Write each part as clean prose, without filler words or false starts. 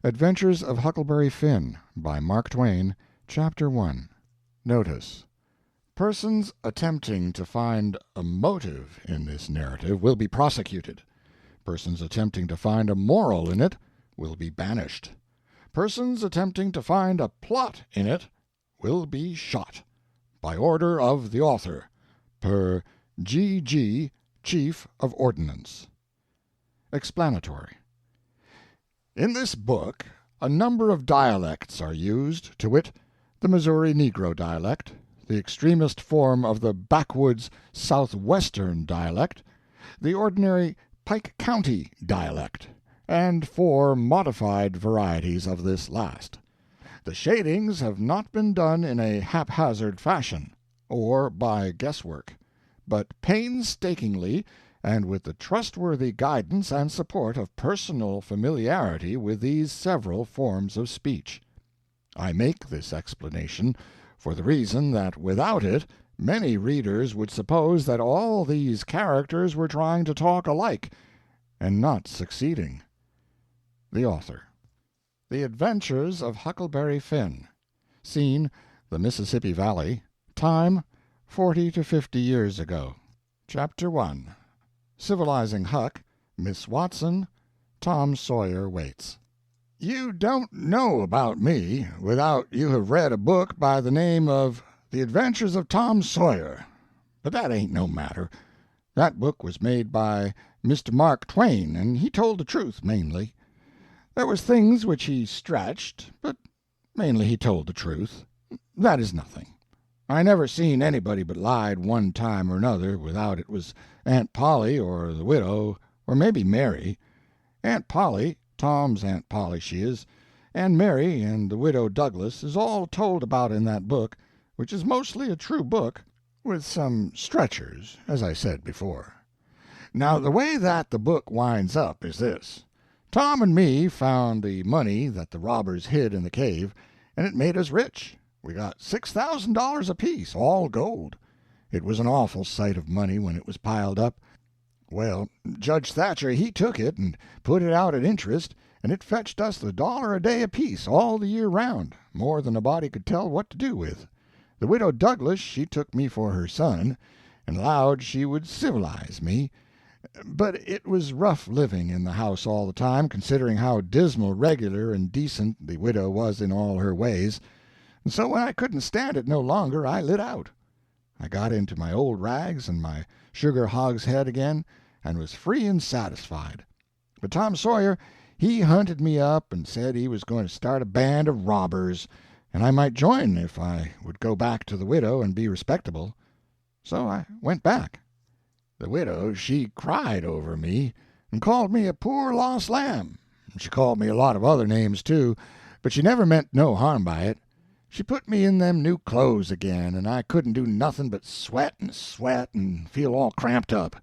Adventures of Huckleberry Finn, by Mark Twain, Chapter 1. Notice: persons attempting to find a motive in this narrative will be prosecuted. Persons attempting to find a moral in it will be banished. Persons attempting to find a plot in it will be shot. By order of the author, per G.G., Chief of Ordnance. Explanatory. In this book a number of dialects are used, to wit, the Missouri Negro dialect, the extremest form of the backwoods southwestern dialect, the ordinary Pike County dialect, and 4 modified varieties of this last. The shadings have not been done in a haphazard fashion, or by guesswork, but painstakingly and with the trustworthy guidance and support of personal familiarity with these several forms of speech. I make this explanation for the reason that without it many readers would suppose that all these characters were trying to talk alike, and not succeeding. The Author. The Adventures of Huckleberry Finn. Scene: the Mississippi Valley. Time: 40 to 50 years ago. Chapter 1. Civilizing Huck. Miss Watson. Tom Sawyer waits. You don't know about me without you have read a book by the name of The Adventures of Tom Sawyer. But that ain't no matter. That book was made by Mr. Mark Twain, and he told the truth mainly. There was things which he stretched, but mainly he told the truth. That is nothing. I never seen anybody but lied one time or another without it was Aunt Polly or the widow or maybe Mary. Aunt Polly, Tom's Aunt Polly she is, and Mary and the widow Douglas is all told about in that book, which is mostly a true book, with some stretchers, as I said before. Now the way that the book winds up is this. Tom and me found the money that the robbers hid in the cave, and it made us rich. We got $6,000 apiece, all gold. It was an awful sight of money when it was piled up. Well, Judge Thatcher he took it and put it out at interest, and it fetched us $1 a day apiece all the year round, more than a body could tell what to do with. The widow Douglas she took me for her son, and allowed she would civilize me. But it was rough living in the house all the time, considering how dismal regular and decent the widow was in all her ways. And so when I couldn't stand it no longer, I lit out. I got into my old rags and my sugar hogshead again, and was free and satisfied. But Tom Sawyer, he hunted me up and said he was going to start a band of robbers, and I might join if I would go back to the widow and be respectable. So I went back. The widow she cried over me, and called me a poor lost lamb. She called me a lot of other names, too, but she never meant no harm by it. She put me in them new clothes again, and I couldn't do nothing but sweat and feel all cramped up.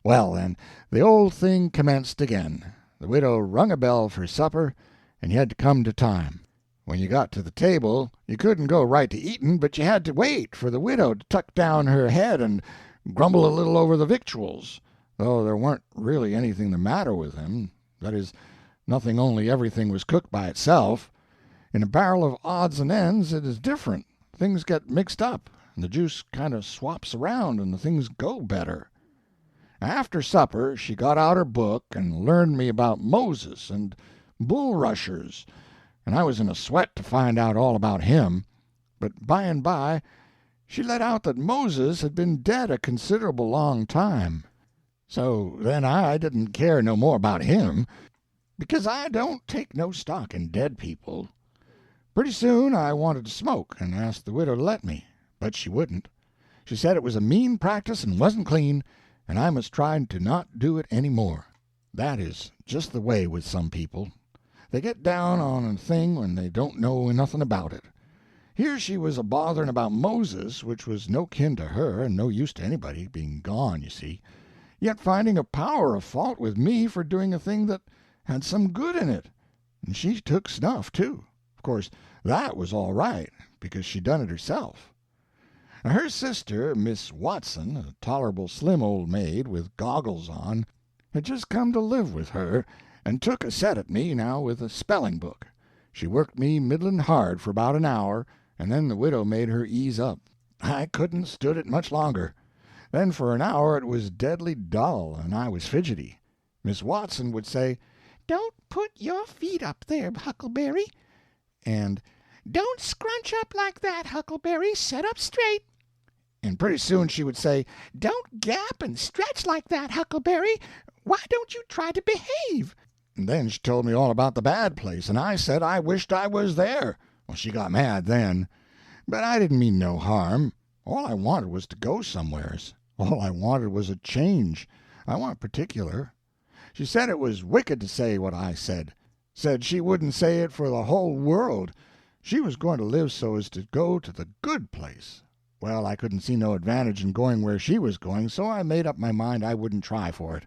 Well, then, the old thing commenced again. The widow rung a bell for supper, and you had to come to time. When you got to the table, you couldn't go right to eatin', but you had to wait for the widow to tuck down her head and grumble a little over the victuals, though there warn't really anything the matter with them. That is, nothing, only everything was cooked by itself. In a barrel of odds and ends it is different. Things get mixed up, and the juice kind of swaps around, and the things go better. After supper she got out her book and learned me about Moses and bulrushers, and I was in a sweat to find out all about him. But by and by she let out that Moses had been dead a considerable long time. So then I didn't care no more about him, because I don't take no stock in dead people. Pretty soon I wanted to smoke, and asked the widow to let me, but she wouldn't. She said it was a mean practice and wasn't clean, and I must try to not do it any more. That is just the way with some people. They get down on a thing when they don't know nothing about it. Here she was a-bothering about Moses, which was no kin to her and no use to anybody, being gone, you see, yet finding a power of fault with me for doing a thing that had some good in it. And she took snuff, too. Of course, that was all right, because she done it herself. Now, her sister, Miss Watson, a tolerable slim old maid with goggles on, had just come to live with her, and took a set at me now with a spelling book. She worked me middlin' hard for about an hour, and then the widow made her ease up. I couldn't stood it much longer. Then for an hour it was deadly dull, and I was fidgety. Miss Watson would say, "Don't put your feet up there, Huckleberry," and "Don't scrunch up like that, Huckleberry, set up straight." And pretty soon she would say, "Don't gap and stretch like that, Huckleberry. Why don't you try to behave?" And then she told me all about the bad place, and I said I wished I was there. Well, she got mad then. But I didn't mean no harm. All I wanted was to go somewheres. All I wanted was a change. I want particular. She said it was wicked to say what I said. Said she wouldn't say it for the whole world. She was going to live so as to go to the good place. Well, I couldn't see no advantage in going where she was going, so I made up my mind I wouldn't try for it.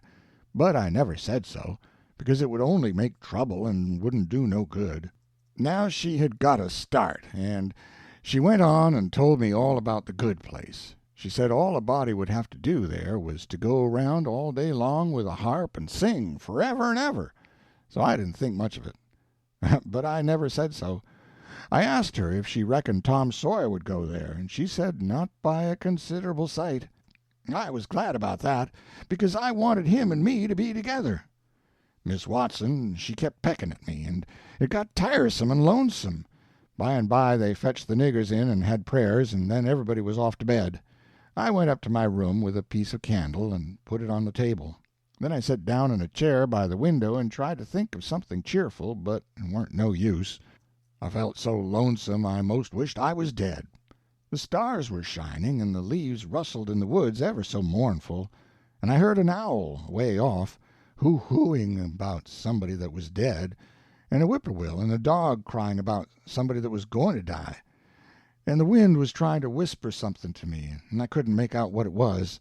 But I never said so, because it would only make trouble and wouldn't do no good. Now she had got a start, and she went on and told me all about the good place. She said all a body would have to do there was to go around all day long with a harp and sing forever and ever. So I didn't think much of it. But I never said so. I asked her if she reckoned Tom Sawyer would go there, and she said not by a considerable sight. I was glad about that, because I wanted him and me to be together. Miss Watson, she kept pecking at me, and it got tiresome and lonesome. By and by they fetched the niggers in and had prayers, and then everybody was off to bed. I went up to my room with a piece of candle and put it on the table. Then I sat down in a chair by the window and tried to think of something cheerful, but it warn't no use. I felt so lonesome I most wished I was dead. The stars were shining, and the leaves rustled in the woods ever so mournful, and I heard an owl way off, hoo-hooing about somebody that was dead, and a whippoorwill and a dog crying about somebody that was going to die. And the wind was trying to whisper something to me, and I couldn't make out what it was,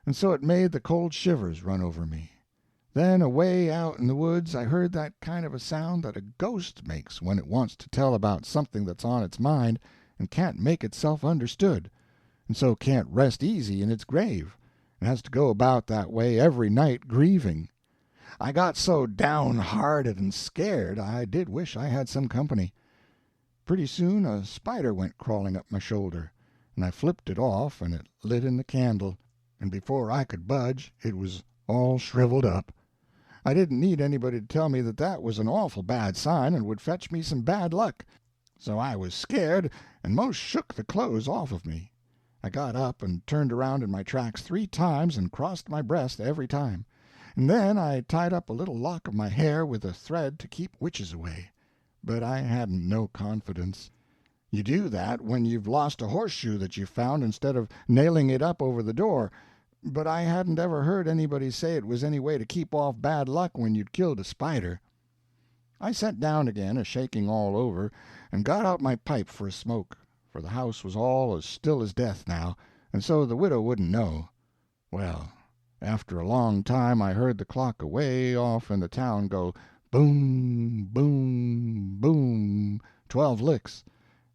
and so it made the cold shivers run over me. Then away out in the woods I heard that kind of a sound that a ghost makes when it wants to tell about something that's on its mind and can't make itself understood, and so can't rest easy in its grave, and has to go about that way every night grieving. I got so downhearted and scared I did wish I had some company. Pretty soon a spider went crawling up my shoulder, and I flipped it off, and it lit in the candle, and before I could budge it was all shriveled up. I didn't need anybody to tell me that that was an awful bad sign and would fetch me some bad luck, so I was scared and most shook the clothes off of me. I got up and turned around in my tracks 3 times and crossed my breast every time, and then I tied up a little lock of my hair with a thread to keep witches away. But I hadn't no confidence. You do that when you've lost a horseshoe that you found instead of nailing it up over the door, but I hadn't ever heard anybody say it was any way to keep off bad luck when you'd killed a spider. I sat down again, a-shaking all over, and got out my pipe for a smoke, for the house was all as still as death now, and so the widow wouldn't know. Well, after a long time I heard the clock away off in the town go boom, boom, boom, 12 licks,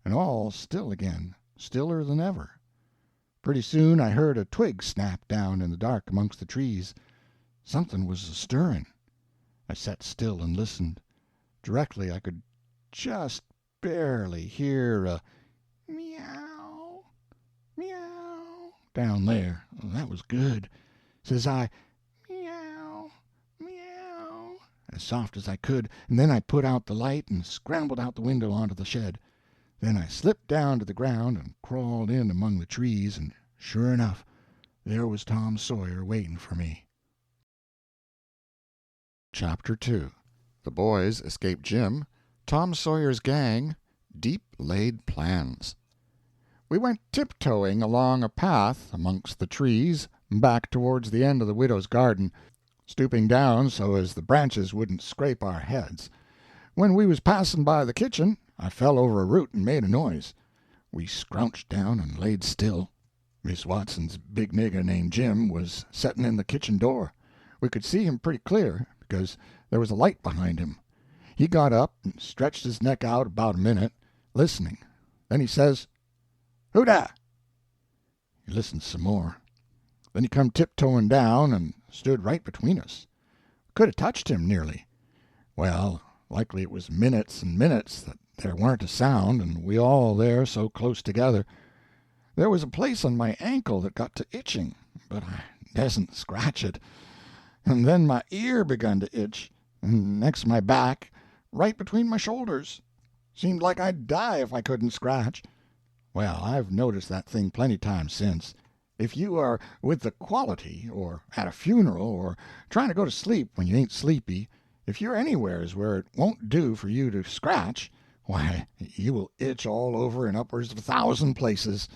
and all still again, stiller than ever. Pretty soon I heard a twig snap down in the dark amongst the trees. Something was a-stirring. I sat still and listened. Directly I could just barely hear a meow, meow down there. That was good. Says I, meow, meow, as soft as I could, and then I put out the light and scrambled out the window onto the shed. Then I slipped down to the ground and crawled in among the trees, and sure enough, there was Tom Sawyer waiting for me. Chapter 2. The Boys Escape Jim, Tom Sawyer's Gang, Deep-Laid Plans. We went tiptoeing along a path amongst the trees back towards the end of the widow's garden, stooping down so as the branches wouldn't scrape our heads. When we was passing by the kitchen, I fell over a root and made a noise. We scrouched down and laid still. Miss Watson's big nigger named Jim was setting in the kitchen door. We could see him pretty clear, because there was a light behind him. He got up and stretched his neck out about a minute, listening. Then he says, "Who da?" He listened some more. Then he come tiptoeing down and stood right between us. Could have touched him nearly. Well, likely it was minutes and minutes that there weren't a sound, and we all there so close together. There was a place on my ankle that got to itching, but I dasn't scratch it. And then my ear begun to itch, and next my back, right between my shoulders. Seemed like I'd die if I couldn't scratch. Well, I've noticed that thing plenty times since. If you are with the quality, or at a funeral, or trying to go to sleep when you ain't sleepy, if you're anywheres where it won't do for you to scratch, why, you will itch all over in upwards of 1,000 places.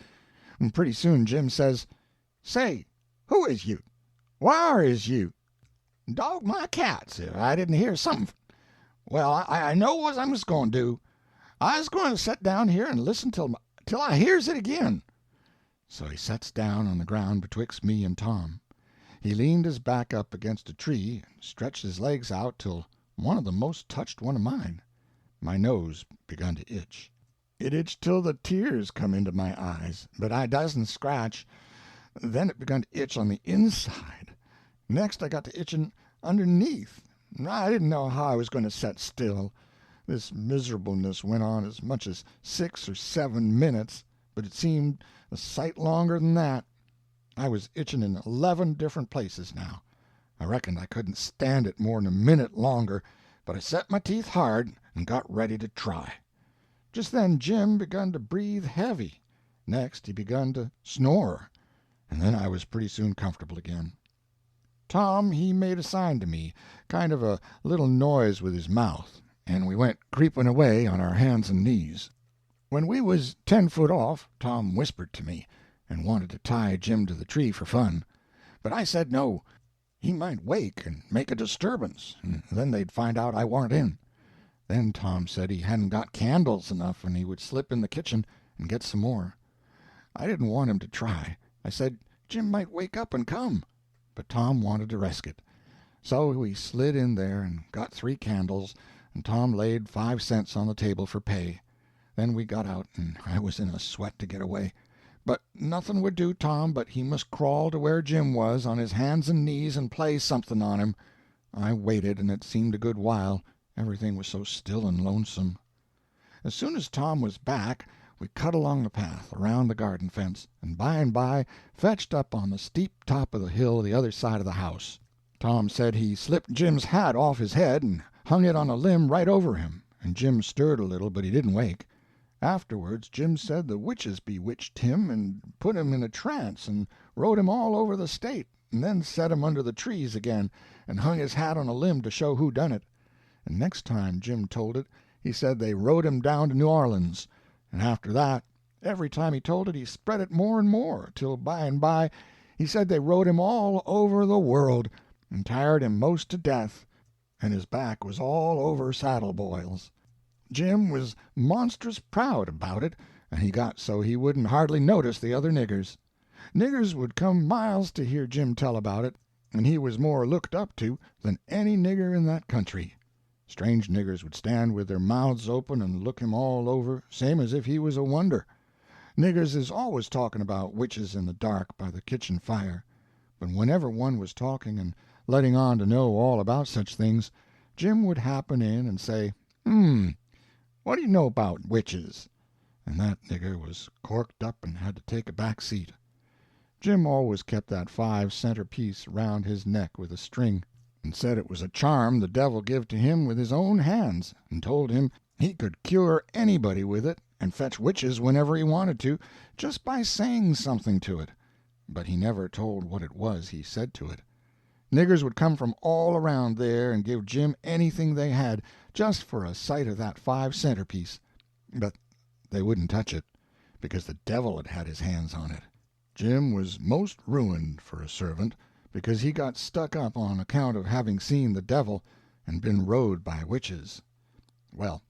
And pretty soon Jim says, "Say, who is you? Whar is you? Dog my cats if I didn't hear something. Well, I know what I'm just going to do. I's going to set down here and listen till I hears it again." So he sets down on the ground betwixt me and Tom. He leaned his back up against a tree and stretched his legs out till one of them most touched one of mine. My nose begun to itch. It itched till the tears come into my eyes, but I doesn't scratch. Then it begun to itch on the inside. Next I got to itching underneath. I didn't know how I was going to set still. This miserableness went on as much as 6 or 7 minutes, but it seemed a sight longer than that. I was itching in 11 different places now. I reckoned I couldn't stand it more'n a minute longer, but I set my teeth hard and got ready to try. Just then Jim begun to breathe heavy. Next he begun to snore, and then I was pretty soon comfortable again. Tom he made a sign to me, kind of a little noise with his mouth, and we went creeping away on our hands and knees. When we was 10 foot off, Tom whispered to me, and wanted to tie Jim to the tree for fun. But I said no, he might wake and make a disturbance, and then they'd find out I warn't in. Then Tom said he hadn't got candles enough, and he would slip in the kitchen and get some more. I didn't want him to try. I said Jim might wake up and come, but Tom wanted to resk it. So we slid in there and got 3 candles, and Tom laid 5 cents on the table for pay. Then we got out, and I was in a sweat to get away. But nothing would do Tom but he must crawl to where Jim was on his hands and knees and play something on him. I waited, and it seemed a good while. Everything was so still and lonesome. As soon as Tom was back, we cut along the path, around the garden fence, and by fetched up on the steep top of the hill the other side of the house. Tom said he slipped Jim's hat off his head and hung it on a limb right over him, and Jim stirred a little, but he didn't wake. Afterwards Jim said the witches bewitched him and put him in a trance and rode him all over the state, and then set him under the trees again and hung his hat on a limb to show who done it. And next time Jim told it, he said they rode him down to New Orleans, and after that, every time he told it he spread it more and more, till by and by he said they rode him all over the world, and tired him most to death, and his back was all over saddle boils. Jim was monstrous proud about it, and he got so he wouldn't hardly notice the other niggers. Niggers would come miles to hear Jim tell about it, and he was more looked up to than any nigger in that country. Strange niggers would stand with their mouths open and look him all over, same as if he was a wonder. Niggers is always talking about witches in the dark by the kitchen fire, but whenever one was talking and letting on to know all about such things, Jim would happen in and say, what do you know about witches?" And that nigger was corked up and had to take a back seat. Jim always kept that 5-center piece round his neck with a string, and said it was a charm the devil give to him with his own hands, and told him he could cure anybody with it and fetch witches whenever he wanted to, just by saying something to it. But he never told what it was he said to it. Niggers would come from all around there and give Jim anything they had, just for a sight of that 5-center piece. But they wouldn't touch it, because the devil had had his hands on it. Jim was most ruined for a servant, because he got stuck up on account of having seen the devil and been rode by witches. Well,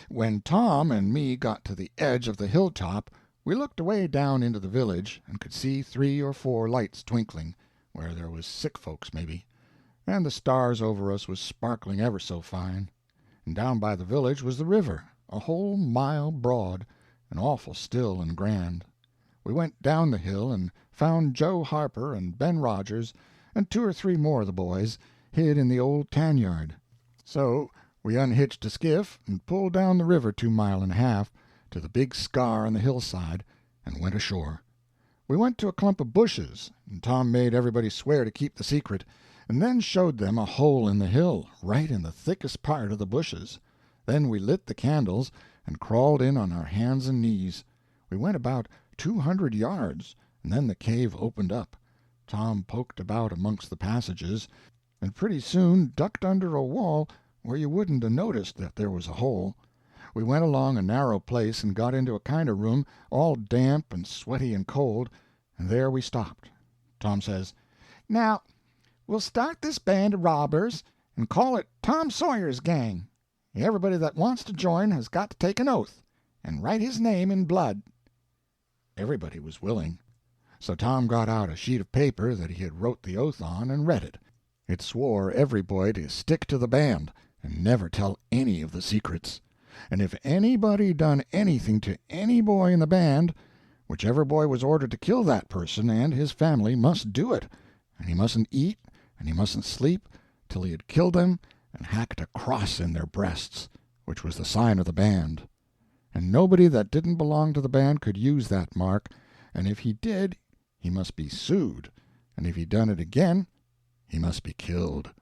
when Tom and me got to the edge of the hilltop, we looked away down into the village and could see 3 or 4 lights twinkling, where there was sick folks maybe, and the stars over us was sparkling ever so fine. And down by the village was the river, a whole mile broad, and awful still and grand. We went down the hill and found Joe Harper and Ben Rogers and 2 or 3 more of the boys hid in the old tan yard. So We unhitched a skiff and pulled down the river 2 miles and a half to the big scar on the hillside and went ashore. We went to a clump of bushes, and Tom made everybody swear to keep the secret, and then showed them a hole in the hill, right in the thickest part of the bushes. Then we lit the candles and crawled in on our hands and knees. We went about 200 yards, and then the cave opened up. Tom poked about amongst the passages, and pretty soon ducked under a wall where you wouldn't 'a' noticed that there was a hole. We went along a narrow place and got into a kind of room, all damp and sweaty and cold, and there we stopped. Tom says, "Now, we'll start this band of robbers and call it Tom Sawyer's Gang. Everybody that wants to join has got to take an oath and write his name in blood." Everybody was willing. So Tom got out a sheet of paper that he had wrote the oath on and read it. It swore every boy to stick to the band and never tell any of the secrets. And if anybody done anything to any boy in the band, whichever boy was ordered to kill that person and his family must do it, and he mustn't eat and he mustn't sleep till he had killed them and hacked a cross in their breasts, which was the sign of the band. And nobody that didn't belong to the band could use that mark, and if he did, he must be sued, and if he done it again, he must be killed.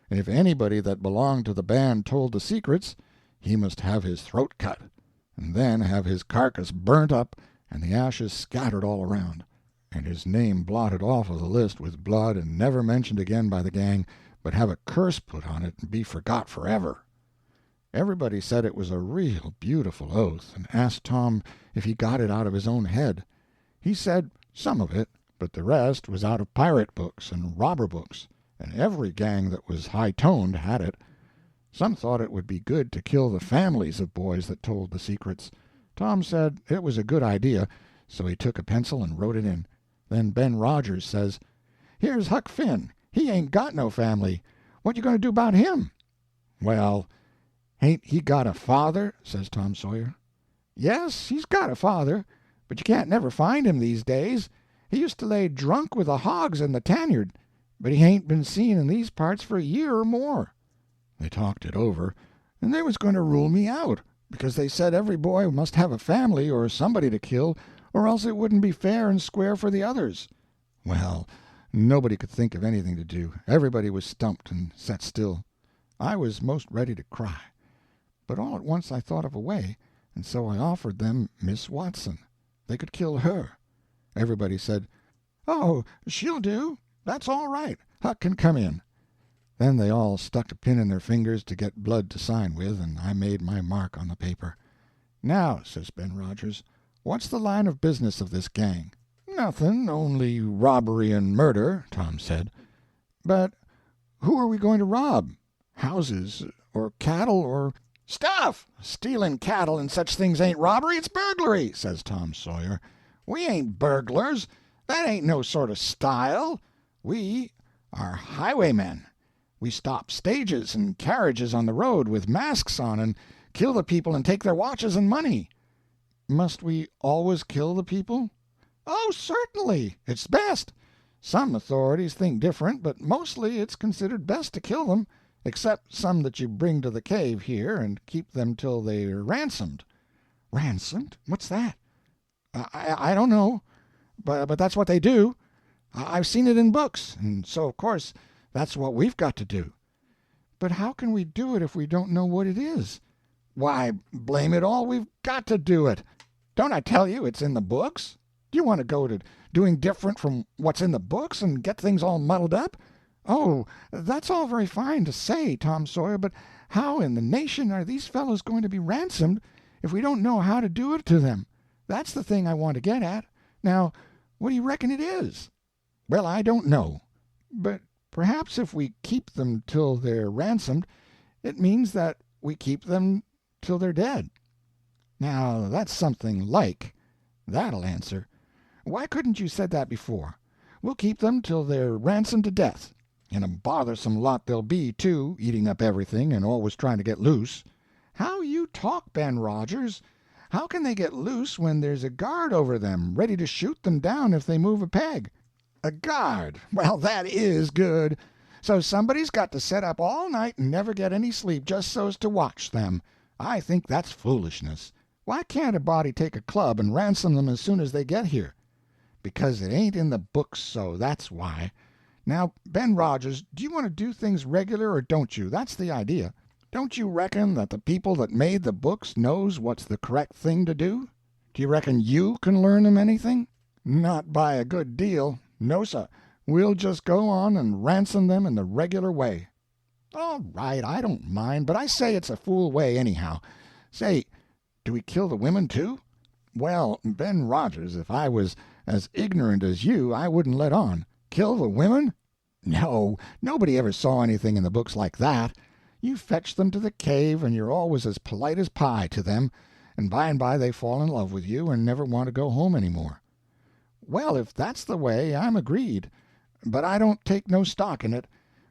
And if anybody that belonged to the band told the secrets, he must have his throat cut, and then have his carcass burnt up and the ashes scattered all around, and his name blotted off of the list with blood and never mentioned again by the gang, but have a curse put on it and be forgot forever. Everybody said it was a real beautiful oath, and asked Tom if he got it out of his own head. He said some of it, but the rest was out of pirate books and robber books, and every gang that was high-toned had it. Some thought it would be good to kill the families of boys that told the secrets. Tom said it was a good idea, so he took a pencil and wrote it in. Then Ben Rogers says, "Here's Huck Finn. He ain't got no family. What you going to do about him?" "Well, ain't he got a father?" says Tom Sawyer. "Yes, he's got a father, but you can't never find him these days. He used to lay drunk with the hogs in the tanyard, but he hain't been seen in these parts for a year or more." They talked it over, and they was going to rule me out, because they said every boy must have a family or somebody to kill, or else it wouldn't be fair and square for the others. Well, nobody could think of anything to do. Everybody was stumped and sat still. I was most ready to cry. But all at once I thought of a way, and so I offered them Miss Watson. They could kill her. Everybody said, "Oh, she'll do. That's all right. Huck can come in." Then they all stuck a pin in their fingers to get blood to sign with, and I made my mark on the paper. "Now," says Ben Rogers, "what's the line of business of this gang?" "Nothing, only robbery and murder," Tom said. "But who are we going to rob? Houses, or cattle, or—" "Stuff! Stealing cattle and such things ain't robbery, it's burglary," says Tom Sawyer. "We ain't burglars. That ain't no sort of style. We are highwaymen. We stop stages and carriages on the road with masks on and kill the people and take their watches and money." "Must we always kill the people?" "Oh, certainly. It's best. Some authorities think different, but mostly it's considered best to kill them, except some that you bring to the cave here and keep them till they're ransomed." "Ransomed? What's that?" I don't know, but that's what they do. I've seen it in books, and so of course that's what we've got to do." "But how can we do it if we don't know what it is?" "Why, blame it all, we've got to do it. Don't I tell you it's in the books? Do you want to go to doing different from what's in the books and get things all muddled up?" "Oh, that's all very fine to say, Tom Sawyer, but how in the nation are these fellows going to be ransomed if we don't know how to do it to them? That's the thing I want to get at. Now, what do you reckon it is?" "Well, I don't know. But perhaps if we keep them till they're ransomed, it means that we keep them till they're dead." "Now, that's something like. That'll answer. Why couldn't you said that before? We'll keep them till they're ransomed to death. And a bothersome lot they'll be, too, eating up everything and always trying to get loose." "How you talk, Ben Rogers! How can they get loose when there's a guard over them, ready to shoot them down if they move a peg?" "A guard? Well, that is good. So somebody's got to set up all night and never get any sleep just so's to watch them. I think that's foolishness. Why can't a body take a club and ransom them as soon as they get here? Because it ain't in the books so, that's why. Now, Ben Rogers, do you want to do things regular or don't you? That's the idea. Don't you reckon that the people that made the books knows what's the correct thing to do? Do you reckon you can learn 'em anything? Not by a good deal. No, sir. We'll just go on and ransom them in the regular way. All right, I don't mind, but I say it's a fool way anyhow. Say, do we kill the women too? Well, Ben Rogers, if I was as ignorant as you, I wouldn't let on. Kill the women? No, nobody ever saw anything in the books like that. You fetch them to the cave, and you're always as polite as pie to them, and by they fall in love with you and never want to go home any more. Well, if that's the way, I'm agreed. But I don't take no stock in it.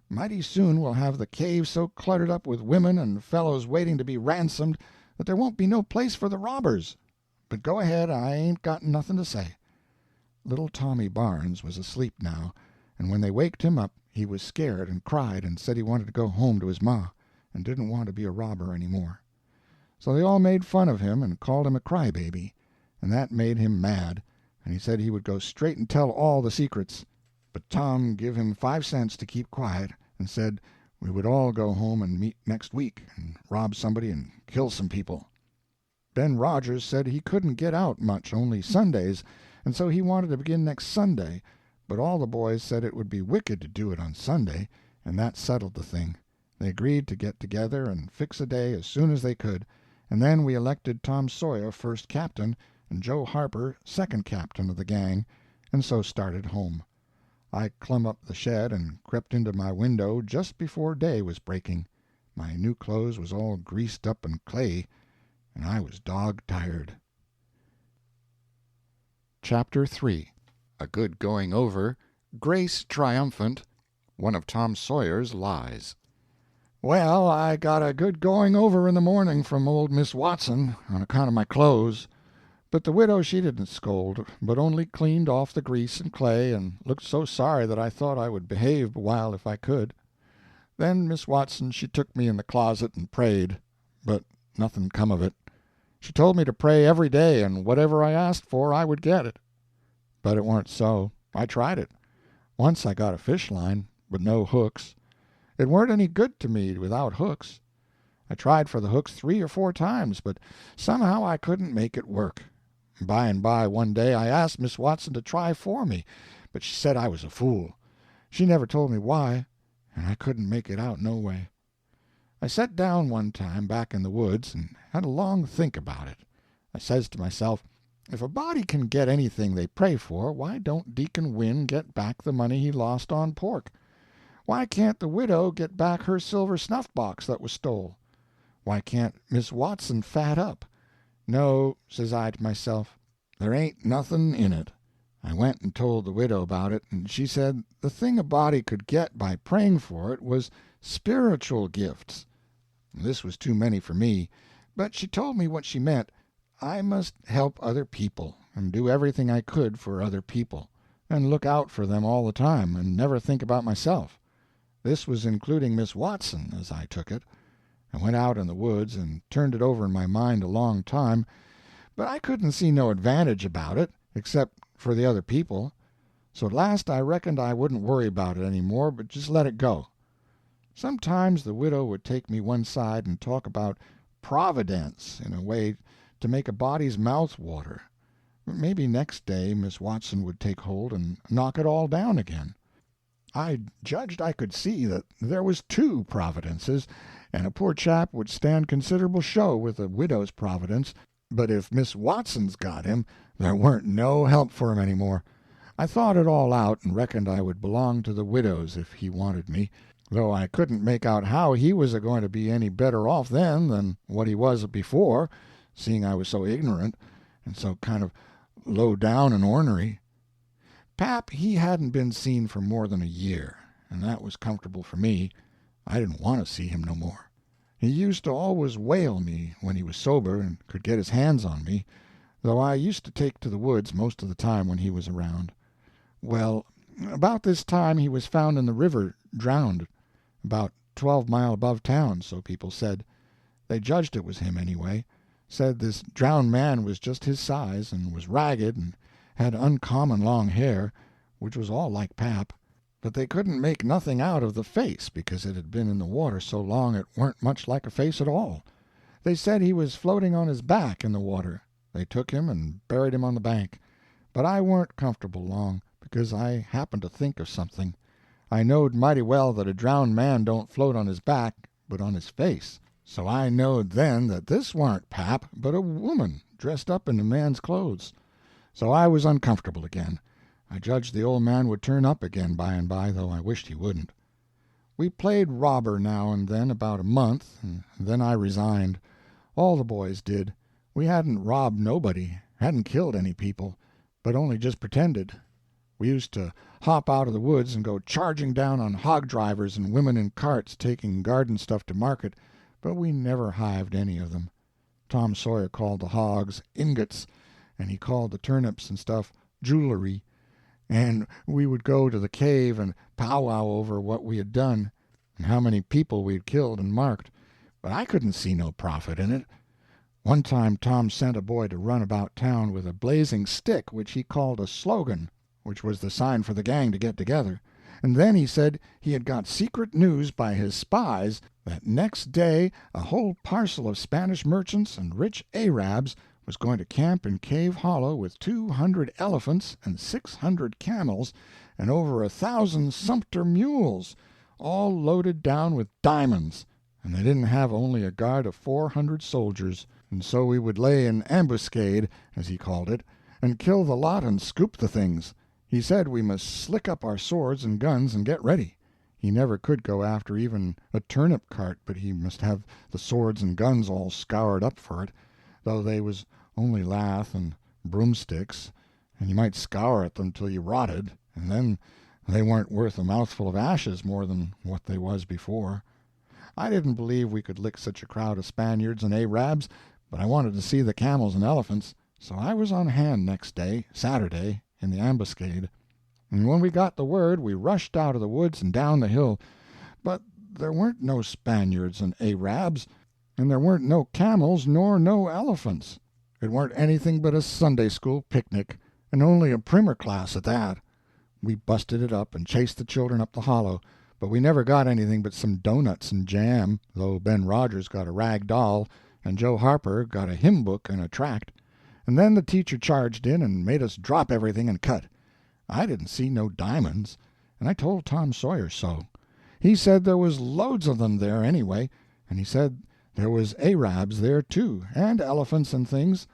Mighty soon we'll have the cave so cluttered up with women and fellows waiting to be ransomed that there won't be no place for the robbers. But go ahead, I ain't got nothing to say. Little Tommy Barnes was asleep now, and when they waked him up he was scared and cried and said he wanted to go home to his ma, and didn't want to be a robber any more. So they all made fun of him and called him a crybaby, and that made him mad, and he said he would go straight and tell all the secrets. But Tom give him 5 cents to keep quiet, and said we would all go home and meet next week, and rob somebody and kill some people. Ben Rogers said he couldn't get out much, only Sundays, and so he wanted to begin next Sunday, but all the boys said it would be wicked to do it on Sunday, and that settled the thing. They agreed to get together and fix a day as soon as they could, and then we elected Tom Sawyer first captain, and Joe Harper second captain of the gang, and so started home. I clumb up the shed and crept into my window just before day was breaking. My new clothes was all greased up and clayey, and I was dog-tired. Chapter 3. A Good Going Over, Grace Triumphant, One of Tom Sawyer's Lies. Well, I got a good going over in the morning from old Miss Watson, on account of my clothes. But the widow she didn't scold, but only cleaned off the grease and clay, and looked so sorry that I thought I would behave a while if I could. Then Miss Watson she took me in the closet and prayed, but nothing come of it. She told me to pray every day, and whatever I asked for I would get it. But it warn't so. I tried it. Once I got a fish line, but no hooks. It weren't any good to me without hooks. I tried for the hooks 3 or 4 times, but somehow I couldn't make it work. By and by one day I asked Miss Watson to try for me, but she said I was a fool. She never told me why, and I couldn't make it out no way. I set down one time back in the woods and had a long think about it. I says to myself, if a body can get anything they pray for, why don't Deacon Wynn get back the money he lost on pork? Why can't the widow get back her silver snuff-box that was stole? Why can't Miss Watson fat up? No, says I to myself, there ain't nothing in it. I went and told the widow about it, and she said the thing a body could get by praying for it was spiritual gifts. This was too many for me, but she told me what she meant. I must help other people, and do everything I could for other people, and look out for them all the time, and never think about myself. This was including Miss Watson, as I took it. I went out in the woods and turned it over in my mind a long time, but I couldn't see no advantage about it, except for the other people. So at last I reckoned I wouldn't worry about it any more, but just let it go. Sometimes the widow would take me one side and talk about Providence in a way to make a body's mouth water. Maybe next day Miss Watson would take hold and knock it all down again. I judged I could see that there was 2 providences, and a poor chap would stand considerable show with a widow's providence, but if Miss Watson's got him, there weren't no help for him any more. I thought it all out, and reckoned I would belong to the widow's if he wanted me, though I couldn't make out how he was a-going to be any better off then than what he was before, seeing I was so ignorant, and so kind of low down and ornery. Pap, he hadn't been seen for more than a year, and that was comfortable for me. I didn't want to see him no more. He used to always whale me when he was sober and could get his hands on me, though I used to take to the woods most of the time when he was around. Well, About this time he was found in the river, drowned, about 12 mile above town, so people said. They judged it was him, anyway. Said this drowned man was just his size, and was ragged, and had uncommon long hair, which was all like pap. But they couldn't make nothing out of the face, because it had been in the water so long it weren't much like a face at all. They said he was floating on his back in the water. They took him and buried him on the bank. But I warn't comfortable long, because I happened to think of something. I knowed mighty well that a drowned man don't float on his back, but on his face. So I knowed then that this warn't pap, but a woman dressed up in a man's clothes. So I was uncomfortable again. I judged the old man would turn up again by and by, though I wished he wouldn't. We played robber now and then about a month, and then I resigned. All the boys did. We hadn't robbed nobody, hadn't killed any people, but only just pretended. We used to hop out of the woods and go charging down on hog drivers and women in carts taking garden stuff to market, but we never hived any of them. Tom Sawyer called the hogs ingots, and he called the turnips and stuff jewelry, and we would go to the cave and powwow over what we had done, and how many people we'd killed and marked, but I couldn't see no profit in it. One time Tom sent a boy to run about town with a blazing stick which he called a slogan, which was the sign for the gang to get together, and then he said he had got secret news by his spies that next day a whole parcel of Spanish merchants and rich Arabs was going to camp in Cave Hollow with 200 elephants and 600 camels and over 1,000 sumpter mules, all loaded down with diamonds, and they didn't have only a guard of 400 soldiers. And so we would lay an ambuscade, as he called it, and kill the lot and scoop the things. He said we must slick up our swords and guns and get ready. He never could go after even a turnip cart, but he must have the swords and guns all scoured up for it, though they was only lath and broomsticks, and you might scour at them till you rotted, and then they weren't worth a mouthful of ashes more than what they was before. I didn't believe we could lick such a crowd of Spaniards and Arabs, but I wanted to see the camels and elephants, so I was on hand next day, Saturday, in the ambuscade. And when we got the word, we rushed out of the woods and down the hill. But there weren't no Spaniards and Arabs, and there weren't no camels nor no elephants. It weren't anything but a Sunday school picnic, and only a primer class at that. We busted it up and chased the children up the hollow, but we never got anything but some doughnuts and jam, though Ben Rogers got a rag doll, and Joe Harper got a hymn book and a tract. And then the teacher charged in and made us drop everything and cut. I didn't see no diamonds, and I told Tom Sawyer so. He said there was loads of them there anyway, and he said there was Arabs there too, and elephants and things.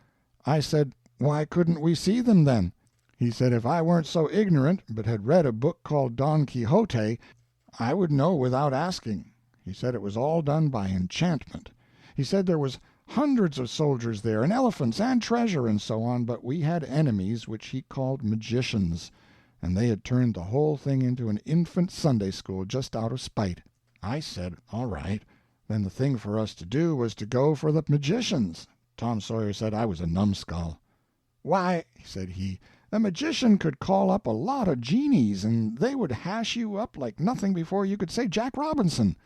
I said, why couldn't we see them then? He said if I weren't so ignorant, but had read a book called Don Quixote, I would know without asking. He said it was all done by enchantment. He said there was hundreds of soldiers there, and elephants, and treasure, and so on, but we had enemies which he called magicians, and they had turned the whole thing into an infant Sunday school just out of spite. I said, all right, then the thing for us to do was to go for the magicians. Tom Sawyer said I was a numbskull. Why, said he, a magician could call up a lot of genies, and they would hash you up like nothing before you could say Jack Robinson.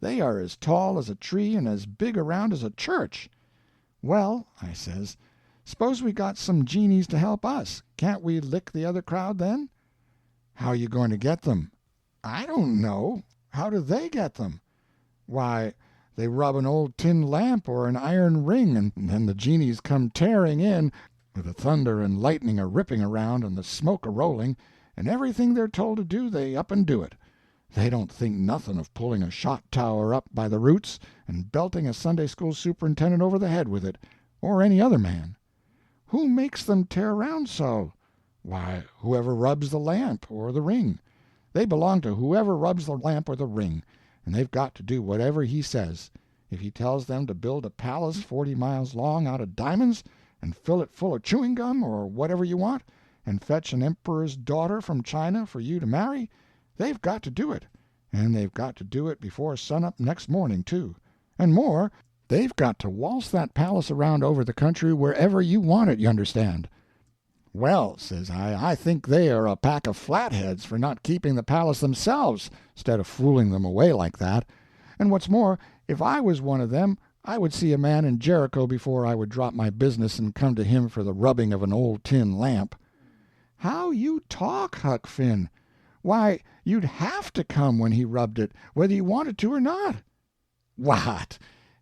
They are as tall as a tree and as big around as a church. Well, I says, suppose we got some genies to help us. Can't we lick the other crowd then? How are you going to get them? I don't know. How do they get them? Why, they rub an old tin lamp or an iron ring, and then the genies come tearing in, with the thunder and lightning a-ripping around and the smoke a-rolling, and everything they're told to do they up and do it. They don't think nothing of pulling a shot tower up by the roots and belting a Sunday school superintendent over the head with it, or any other man. Who makes them tear around so? Why, whoever rubs the lamp or the ring. They belong to whoever rubs the lamp or the ring, and they've got to do whatever he says. If he tells them to build a palace 40 miles long out of diamonds, and fill it full of chewing gum or whatever you want, and fetch an emperor's daughter from China for you to marry, they've got to do it, and they've got to do it before sunup next morning, too. And more, they've got to waltz that palace around over the country wherever you want it, you understand. "Well," says I think they are a pack of flatheads for not keeping the palace themselves, 'stead of fooling them away like that. And what's more, if I was one of them I would see a man in Jericho before I would drop my business and come to him for the rubbing of an old tin lamp." "How you talk, Huck Finn! Why, you'd have to come when he rubbed it, whether you wanted to or not." "What!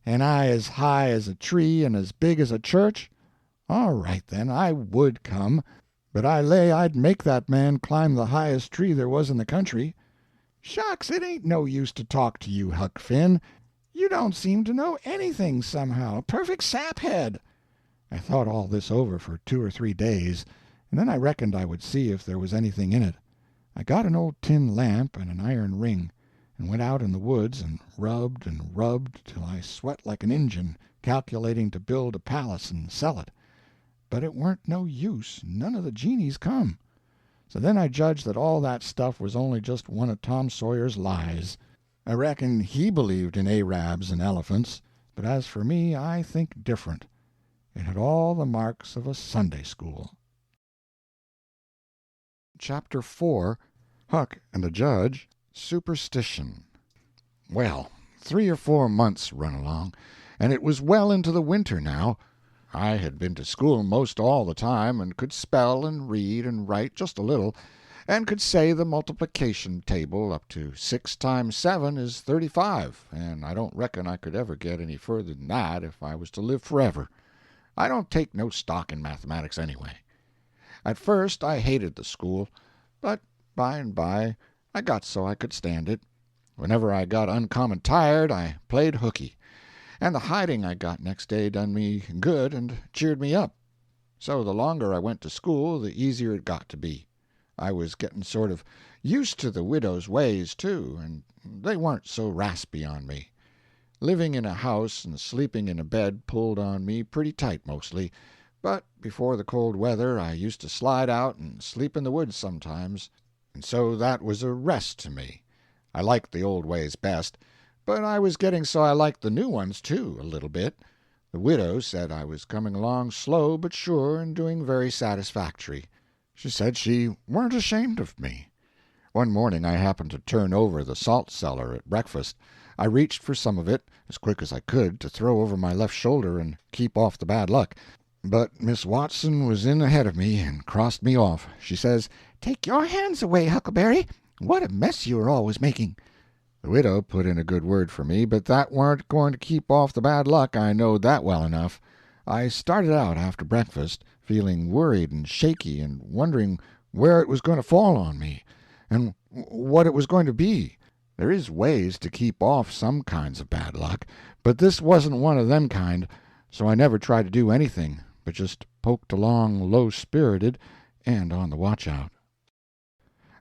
And I as high as a tree and as big as a church? All right, then, I would come, but I lay I'd make that man climb the highest tree there was in the country." "Shucks, it ain't no use to talk to you, Huck Finn. You don't seem to know anything, somehow. A perfect saphead." I thought all this over for 2 or 3 days, and then I reckoned I would see if there was anything in it. I got an old tin lamp and an iron ring, and went out in the woods and rubbed till I sweat like an Injun, calculating to build a palace and sell it. But it weren't no use, none of the genies come. So then I judged that all that stuff was only just one of Tom Sawyer's lies. I reckon he believed in Arabs and elephants, but as for me, I think different. It had all the marks of a Sunday school. Chapter 4, Huck and the Judge, Superstition. Well, 3 or 4 months run along, and it was well into the winter now. I had been to school most all the time, and could spell and read and write just a little, and could say the multiplication table up to 6 times 7 is 35, and I don't reckon I could ever get any further than that if I was to live forever. I don't take no stock in mathematics anyway. At first I hated the school, but by and by I got so I could stand it. Whenever I got uncommon tired I played hooky, and the hiding I got next day done me good and cheered me up. So the longer I went to school the easier it got to be. I was getting sort of used to the widow's ways, too, and they weren't so raspy on me. Living in a house and sleeping in a bed pulled on me pretty tight mostly, but before the cold weather I used to slide out and sleep in the woods sometimes, and so that was a rest to me. I liked the old ways best, but I was getting so I liked the new ones, too, a little bit. The widow said I was coming along slow but sure and doing very satisfactory. She said she weren't ashamed of me. One morning I happened to turn over the salt cellar at breakfast. I reached for some of it, as quick as I could, to throw over my left shoulder and keep off the bad luck. But Miss Watson was in ahead of me and crossed me off. She says, "Take your hands away, Huckleberry. What a mess you are always making." The widow put in a good word for me, but that warn't going to keep off the bad luck, I knowed that well enough. I started out after breakfast, feeling worried and shaky and wondering where it was going to fall on me, and what it was going to be. There is ways to keep off some kinds of bad luck, but this wasn't one of them kind, so I never tried to do anything, but just poked along low-spirited and on the watch-out.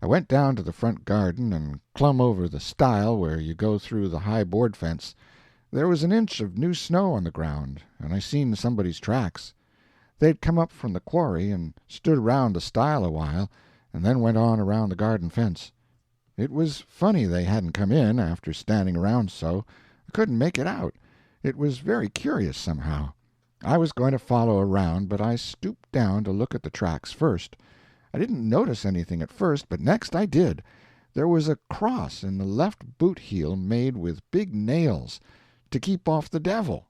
I went down to the front garden and clumb over the stile where you go through the high board fence. There was an inch of new snow on the ground, and I seen somebody's tracks. They'd come up from the quarry and stood around the stile a while, and then went on around the garden fence. It was funny they hadn't come in, after standing around so. I couldn't make it out. It was very curious, somehow. I was going to follow around, but I stooped down to look at the tracks first. I didn't notice anything at first, but next I did. There was a cross in the left boot heel made with big nails, to keep off the devil.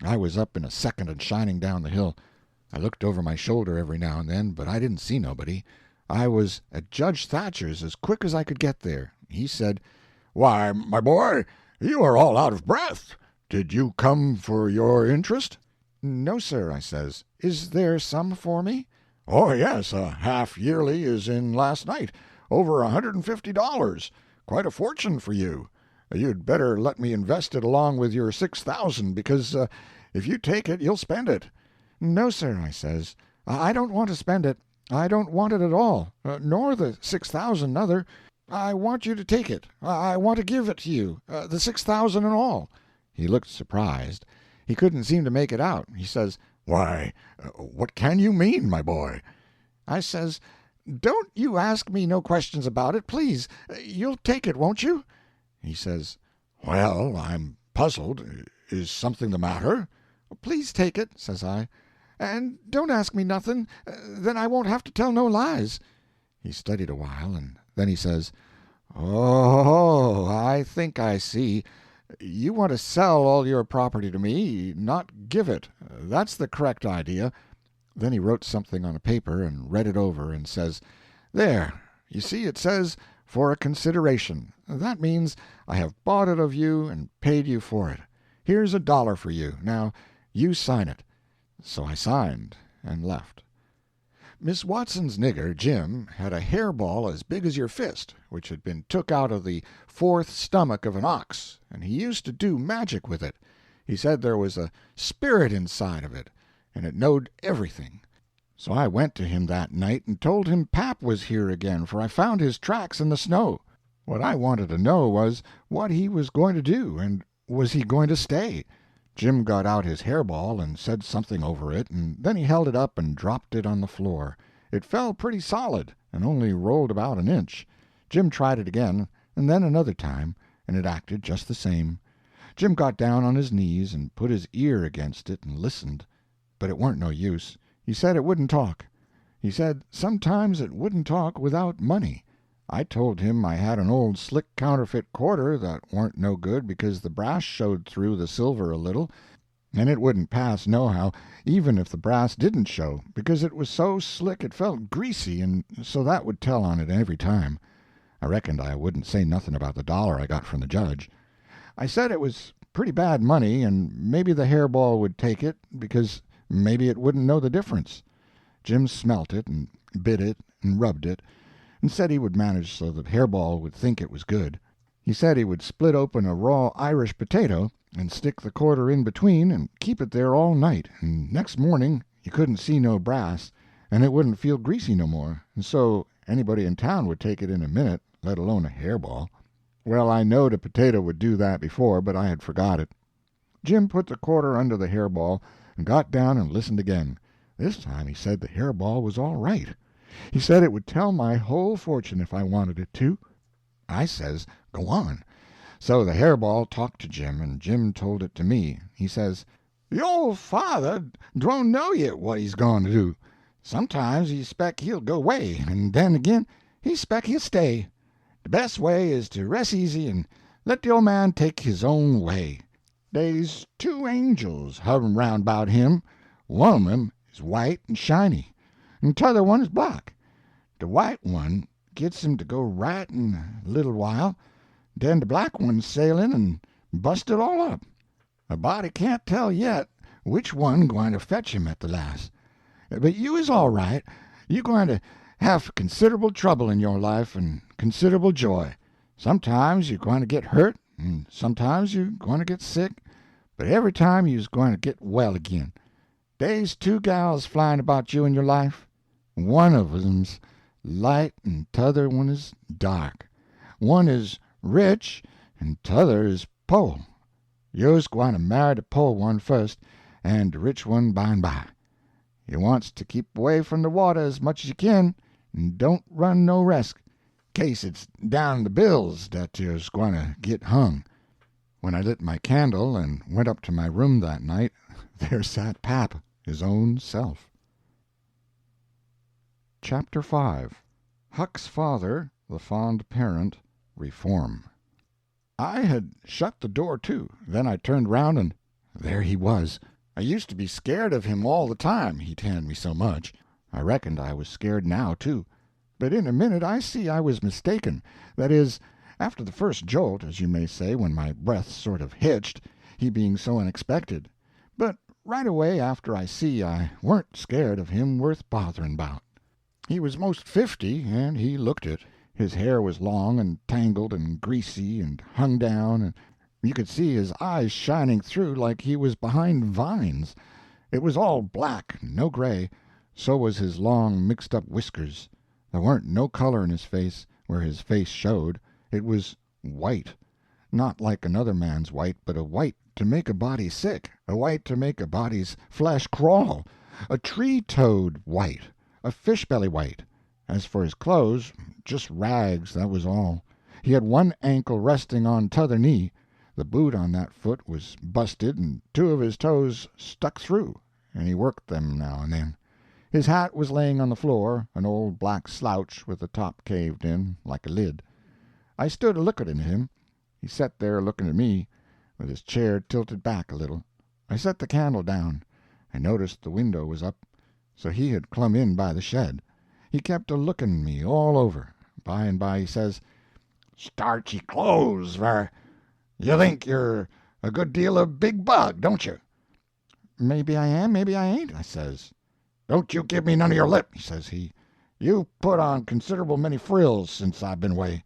I was up in a second and shining down the hill. I looked over my shoulder every now and then, but I didn't see nobody. I was at Judge Thatcher's as quick as I could get there. He said, "Why, my boy, you are all out of breath. Did you come for your interest?" "No, sir," I says. "Is there some for me?" "Oh, yes, a half-yearly is in last night. Over $150. Quite a fortune for you. You'd better let me invest it along with your 6,000, because if you take it you'll spend it." "No, sir," I says. "I don't want to spend it. I don't want it at all, nor the 6,000 nother. I want you to take it. I want to give it to you, the 6,000 and all." He looked surprised. He couldn't seem to make it out. He says, "Why, what can you mean, my boy?" I says, "Don't you ask me no questions about it, please. You'll take it, won't you?" He says, "Well, I'm puzzled. Is something the matter?" "Please take it," says I. And don't ask me nothing, then I won't have to tell no lies." He studied a while, and then he says, "Oh, I think I see. You want to sell all your property to me, not give it. That's the correct idea." Then he wrote something on a paper and read it over, and says, "There, you see it says, 'For a consideration.' That means I have bought it of you and paid you for it. Here's $1 for you. Now you sign it." So I signed and left. Miss Watson's nigger, Jim, had a hairball as big as your fist, which had been took out of the fourth stomach of an ox, and he used to do magic with it. He said there was a spirit inside of it, and it knowed everything. So I went to him that night and told him pap was here again, for I found his tracks in the snow. What I wanted to know was what he was going to do, and was he going to stay. Jim got out his hairball and said something over it, and then he held it up and dropped it on the floor. It fell pretty solid, and only rolled about an inch. Jim tried it again, and then another time, and it acted just the same. Jim got down on his knees and put his ear against it and listened. But it warn't no use. He said it wouldn't talk. He said sometimes it wouldn't talk without money. I told him I had an old slick counterfeit quarter that warn't no good because the brass showed through the silver a little, and it wouldn't pass nohow, even if the brass didn't show, because it was so slick it felt greasy, and so that would tell on it every time. I reckoned I wouldn't say nothing about the $1 I got from the judge. I said it was pretty bad money, and maybe the hairball would take it, because maybe it wouldn't know the difference. Jim smelt it, and bit it, and rubbed it, and said he would manage so the hairball would think it was good. He said he would split open a raw Irish potato, and stick the quarter in between, and keep it there all night, and next morning you couldn't see no brass, and it wouldn't feel greasy no more, and so anybody in town would take it in a minute, let alone a hairball. Well, I knowed a potato would do that before, but I had forgot it. Jim put the quarter under the hairball, and got down and listened again. This time he said the hairball was all right. He said it would tell my whole fortune if I wanted it to. I says, go on. So the hairball talked to Jim, and Jim told it to me. He says, "Your father don't know yet what he's going to do. Sometimes he spec he'll go away, and then again he spec he'll stay. The best way is to rest easy and let the old man take his own way. Dey's 2 angels hovering round about him. One of 'em is white and shiny, and t'other one is black. The white one gets him to go right in a little while, den the black one's sailin' and bust it all up. A body can't tell yet which one gwine to fetch him at the last. But you is all right. You gwine to have considerable trouble in your life and considerable joy. Sometimes you gwine to get hurt, and sometimes you gwine to get sick, but every time you's gwine to get well again. Dey's 2 gals flyin' about you in your life. One of 'em's light and t'other one is dark. One is rich and t'other is po'. You's gwine to marry the po' one first, and the rich one by and by. You wants to keep away from the water as much as you can, and don't run no resk, case it's down the bills dat you's gwine to git hung." When I lit my candle and went up to my room that night, there sat pap, his own self. Chapter 5. Huck's Father, the Fond Parent, Reform. I had shut the door to. Then I turned round, and there he was. I used to be scared of him all the time, he tanned me so much. I reckoned I was scared now, too. But in a minute I see I was mistaken. That is, after the first jolt, as you may say, when my breath sort of hitched, he being so unexpected. But right away after I see I weren't scared of him worth bothering about. He was most 50, and he looked it. His hair was long and tangled and greasy and hung down, and you could see his eyes shining through like he was behind vines. It was all black, no gray. So was his long mixed-up whiskers. There warn't no color in his face, where his face showed. It was white. Not like another man's white, but a white to make a body sick, a white to make a body's flesh crawl, a tree-toad white, a fish-belly white. As for his clothes, just rags, that was all. He had one ankle resting on t'other knee. The boot on that foot was busted, and 2 of his toes stuck through. and he worked them now and then. His hat was laying on the floor, an old black slouch with the top caved in, like a lid. I stood a-looking at him. He set there looking at me, with his chair tilted back a little. I set the candle down. I noticed the window was up, so he had clum in by the shed. He kept a-looking me all over. By and by he says, "Starchy clothes, ver. You think you're a good deal of big bug, don't you?" "Maybe I am, maybe I ain't," I says. "Don't you give me none of your lip," says he. "You've put on considerable many frills since I've been away.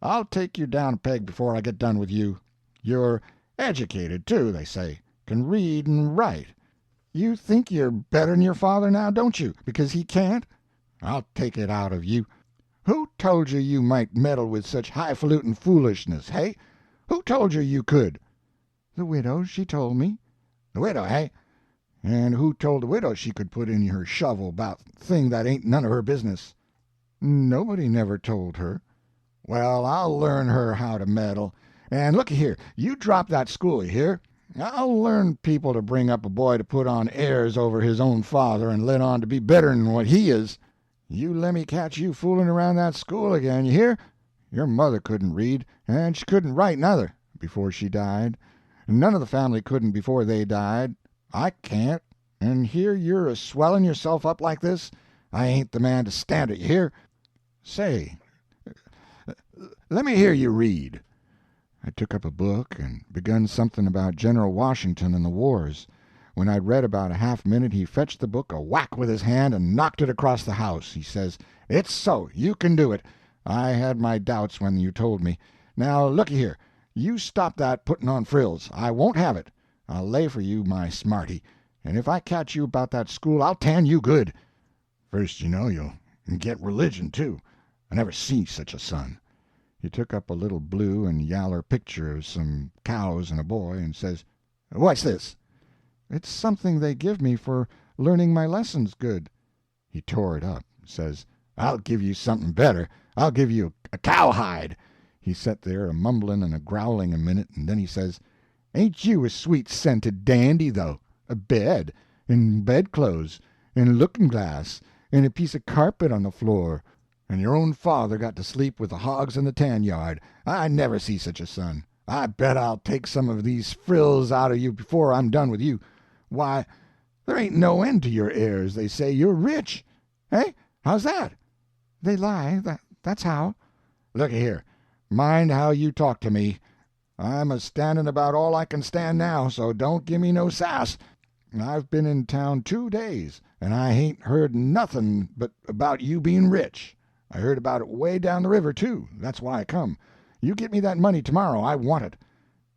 I'll take you down a peg before I get done with you. You're educated, too, they say. Can read and write. You think you're better'n your father now, don't you, because he can't? I'll take it out of you. Who told you you might meddle with such highfalutin foolishness, hey? Who told you you could?" "The widow, she told me." "The widow, hey? And who told the widow she could put in her shovel about thing that ain't none of her business?" "Nobody never told her." "Well, I'll learn her how to meddle. And looky here, you drop that school, you hear? I'll learn people to bring up a boy to put on airs over his own father and let on to be better'n what he is. You lemme catch you fooling around that school again, you hear? Your mother couldn't read, and she couldn't write neither, before she died. None of the family couldn't before they died. I can't, and here you're a-swelling yourself up like this. I ain't the man to stand it, you hear? Say, let me hear you read." I took up a book and begun something about General Washington and the wars. When I'd read about a half-minute he fetched the book a whack with his hand and knocked it across the house. He says, "It's so. You can do it. I had my doubts when you told me. Now, looky here. You stop that putting on frills. I won't have it. I'll lay for you, my smarty, and if I catch you about that school I'll tan you good. First you know you'll get religion, too. I never see such a son." He took up a little blue and yaller picture of some cows and a boy, and says, "What's this?" "It's something they give me for learning my lessons good." He tore it up, and says, "I'll give you something better. I'll give you a cowhide." He set there a-mumbling and a-growling a minute, and then he says, "Ain't you a sweet-scented dandy, though? A bed, and bedclothes, and a looking-glass, and a piece of carpet on the floor, and your own father got to sleep with the hogs in the tan-yard. I never see such a son. I bet I'll take some of these frills out of you before I'm done with you. Why, there ain't no end to your airs. They say you're rich. Eh? How's that?" "They lie, that's how." "Looky here, mind how you talk to me. I'm a-standing about all I can stand now, so don't give me no sass. I've been in town 2 days, and I hain't heard nothing but about you being rich. I heard about it way down the river, too. That's why I come. You get me that money tomorrow. I want it."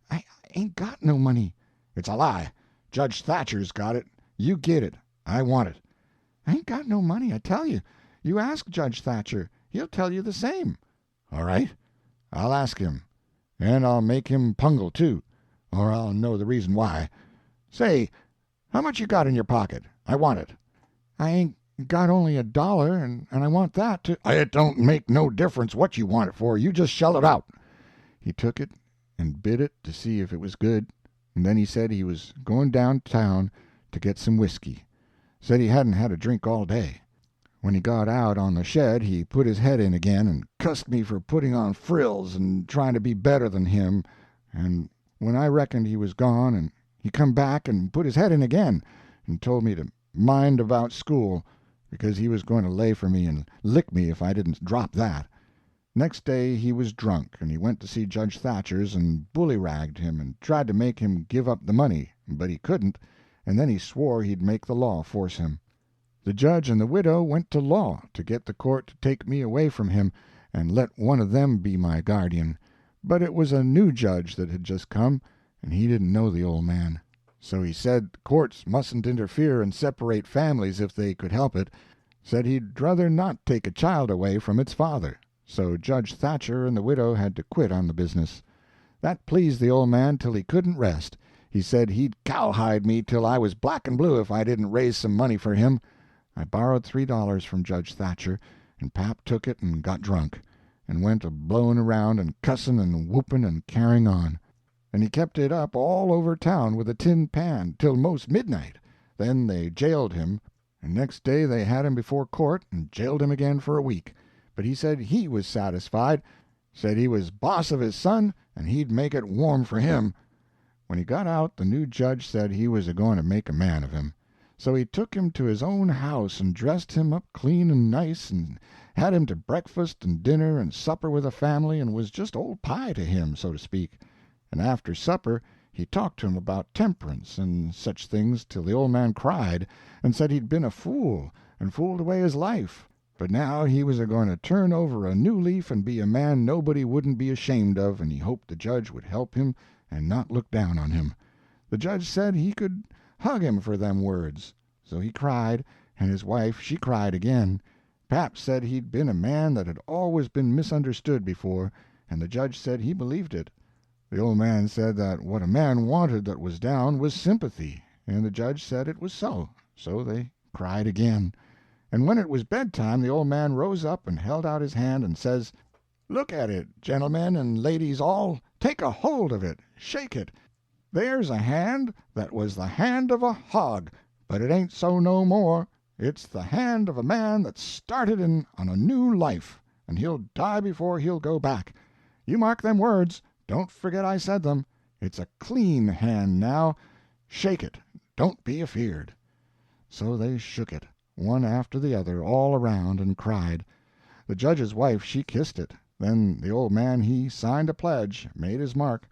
"I ain't got no money." "It's a lie. Judge Thatcher's got it. You get it. I want it." "I ain't got no money, I tell you. You ask Judge Thatcher. He'll tell you the same." "All right. I'll ask him. And I'll make him pungle, too, or I'll know the reason why. Say, how much you got in your pocket? I want it." "I ain't got only $1, and I want that to—" "It don't make no difference what you want it for. You just shell it out." He took it and bit it to see if it was good, and then he said he was going downtown to get some whiskey. Said he hadn't had a drink all day. When he got out on the shed he put his head in again and cussed me for putting on frills and trying to be better than him, and when I reckoned he was gone, and he come back and put his head in again and told me to mind about school, because he was going to lay for me and lick me if I didn't drop that. Next day he was drunk, and he went to see Judge Thatcher's and bully-ragged him and tried to make him give up the money, but he couldn't, and then he swore he'd make the law force him. The judge and the widow went to law to get the court to take me away from him and let one of them be my guardian, but it was a new judge that had just come, and he didn't know the old man. So he said the courts mustn't interfere and separate families if they could help it. Said he'd druther not take a child away from its father. So Judge Thatcher and the widow had to quit on the business. That pleased the old man till he couldn't rest. He said he'd cowhide me till I was black and blue if I didn't raise some money for him. I borrowed $3 from Judge Thatcher, and pap took it and got drunk, and went a-blowing around and cussing and whooping and carrying on. And he kept it up all over town with a tin pan till most midnight. Then they jailed him, and next day they had him before court and jailed him again for a week. But he said he was satisfied, said he was boss of his son, and he'd make it warm for him. When he got out, the new judge said he was a-going to make a man of him. So he took him to his own house and dressed him up clean and nice, and had him to breakfast and dinner and supper with the family, and was just old pie to him, so to speak. And after supper he talked to him about temperance and such things till the old man cried, and said he'd been a fool, and fooled away his life, but now he was a-going to turn over a new leaf and be a man nobody wouldn't be ashamed of, and he hoped the judge would help him and not look down on him. The judge said he could hug him for them words. So he cried, and his wife she cried again. Pap said he'd been a man that had always been misunderstood before, and the judge said he believed it. The old man said that what a man wanted that was down was sympathy, and the judge said it was so. So they cried again. And when it was bedtime the old man rose up and held out his hand and says, "Look at it, gentlemen and ladies all. Take a hold of it. Shake it. There's a hand that was the hand of a hog, but it ain't so no more. It's the hand of a man that started in on a new life, and he'll die before he'll go back. You mark them words. Don't forget I said them. It's a clean hand now. Shake it. Don't be afeard." So they shook it, one after the other, all around, and cried. The judge's wife she kissed it. Then the old man he signed a pledge, made his mark.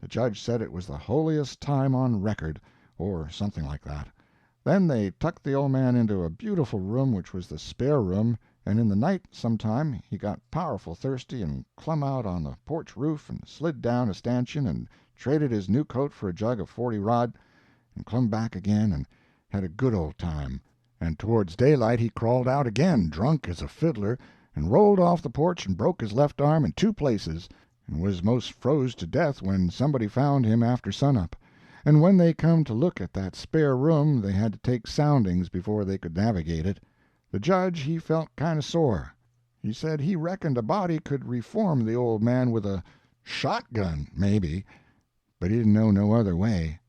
The judge said it was the holiest time on record, or something like that. Then they tucked the old man into a beautiful room which was the spare room, and in the night sometime he got powerful thirsty and clumb out on the porch roof and slid down a stanchion and traded his new coat for a jug of 40 rod, and clumb back again and had a good old time. And towards daylight he crawled out again, drunk as a fiddler, and rolled off the porch and broke his left arm in 2 places, and was most froze to death when somebody found him after sunup. And when they come to look at that spare room they had to take soundings before they could navigate it. The judge he felt kind of sore. He said he reckoned a body could reform the old man with a shotgun, maybe, but he didn't know no other way.